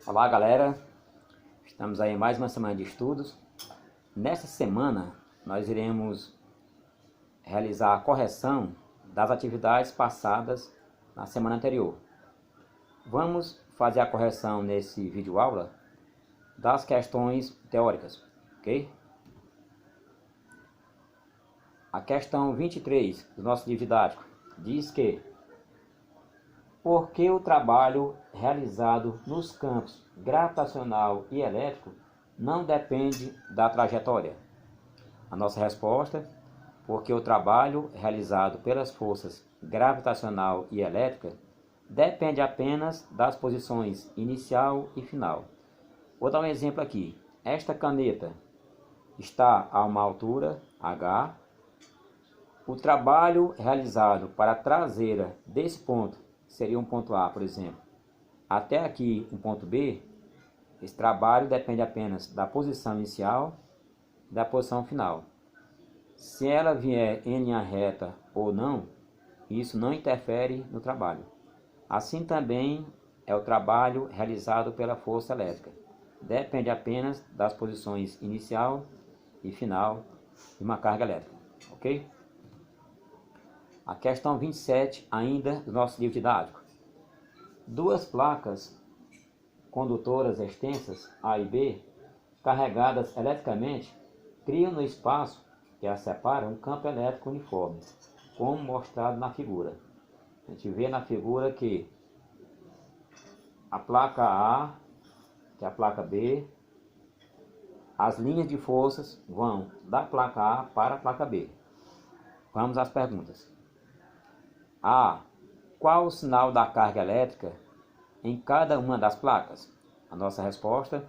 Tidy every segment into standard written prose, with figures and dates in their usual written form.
Olá galera, estamos aí em mais uma semana de estudos. Nesta semana nós iremos realizar a correção das atividades passadas na semana anterior. Vamos fazer a correção nesse vídeo aula das questões teóricas, ok? A questão 23 do nosso livro didático diz que por que o trabalho realizado nos campos gravitacional e elétrico não depende da trajetória? A nossa resposta: porque o trabalho realizado pelas forças gravitacional e elétrica depende apenas das posições inicial e final. Vou dar um exemplo aqui. Esta caneta está a uma altura h. O trabalho realizado para a traseira desse ponto seria um ponto A, por exemplo, até aqui um ponto B. Esse trabalho depende apenas da posição inicial e da posição final. Se ela vier em linha reta ou não, isso não interfere no trabalho. Assim também é o trabalho realizado pela força elétrica. Depende apenas das posições inicial e final de uma carga elétrica, ok? A questão 27, ainda do nosso livro didático. Duas placas condutoras extensas, A e B, carregadas eletricamente, criam no espaço que as separa um campo elétrico uniforme, como mostrado na figura. A gente vê na figura que a placa A, que é a placa B, as linhas de forças vão da placa A para a placa B. Vamos às perguntas. A. Qual o sinal da carga elétrica em cada uma das placas? A nossa resposta: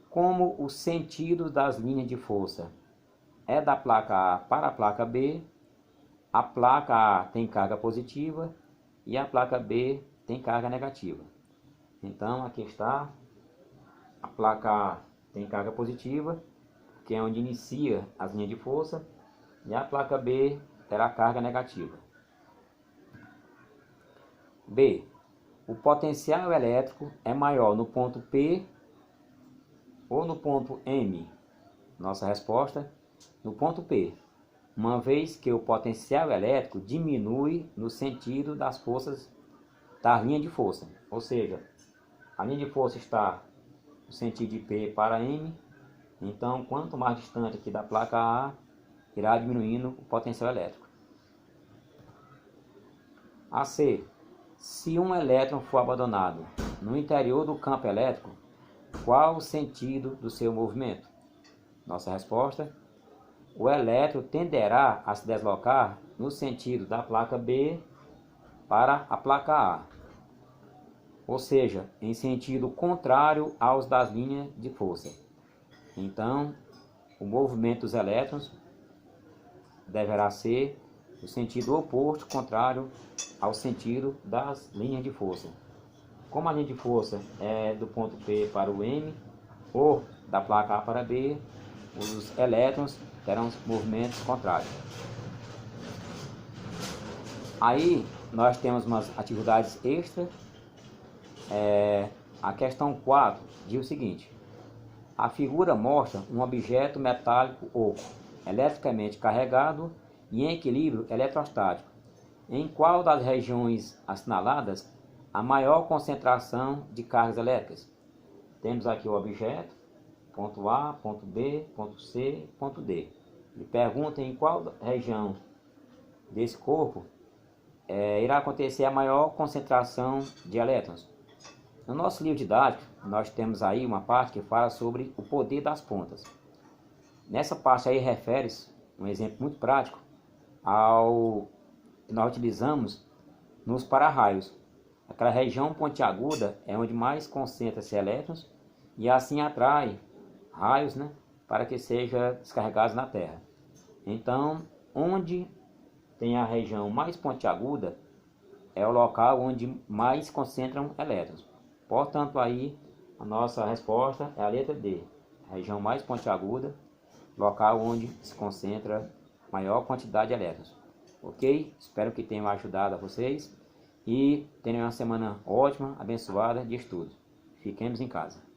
como o sentido das linhas de força é da placa A para a placa B, a placa A tem carga positiva e a placa B tem carga negativa. Então aqui está, a placa A tem carga positiva, que é onde inicia as linhas de força, e a placa B terá carga negativa. B. O potencial elétrico é maior no ponto P ou no ponto M? Nossa resposta: no ponto P, uma vez que o potencial elétrico diminui no sentido das forças da linha de força. Ou seja, a linha de força está no sentido de P para M, então quanto mais distante aqui da placa A, irá diminuindo o potencial elétrico. A C. Se um elétron for abandonado no interior do campo elétrico, qual o sentido do seu movimento? Nossa resposta: o elétron tenderá a se deslocar no sentido da placa B para a placa A, ou seja, em sentido contrário aos das linhas de força. Então, o movimento dos elétrons deverá ser no sentido oposto, contrário ao sentido das linhas de força. Como a linha de força é do ponto P para o M, ou da placa A para B, os elétrons terão movimentos contrários. Aí nós temos umas atividades extras. A questão 4 diz o seguinte: a figura mostra um objeto metálico oco, eletricamente carregado e em equilíbrio eletrostático. Em qual das regiões assinaladas a maior concentração de cargas elétricas? Temos aqui o objeto, ponto A, ponto B, ponto C, ponto D. Ele pergunta em qual região desse corpo irá acontecer a maior concentração de elétrons. No nosso livro didático, nós temos aí uma parte que fala sobre o poder das pontas. Nessa parte aí refere-se, um exemplo muito prático, ao que nós utilizamos nos para-raios. Aquela região pontiaguda é onde mais concentra-se elétrons e assim atrai raios, para que sejam descarregados na Terra. Então, onde tem a região mais pontiaguda é o local onde mais concentram elétrons. Portanto, aí a nossa resposta é a letra D, a região mais pontiaguda, local onde se concentra maior quantidade de elétrons. Ok? Espero que tenham ajudado a vocês e tenham uma semana ótima, abençoada de estudo. Fiquemos em casa.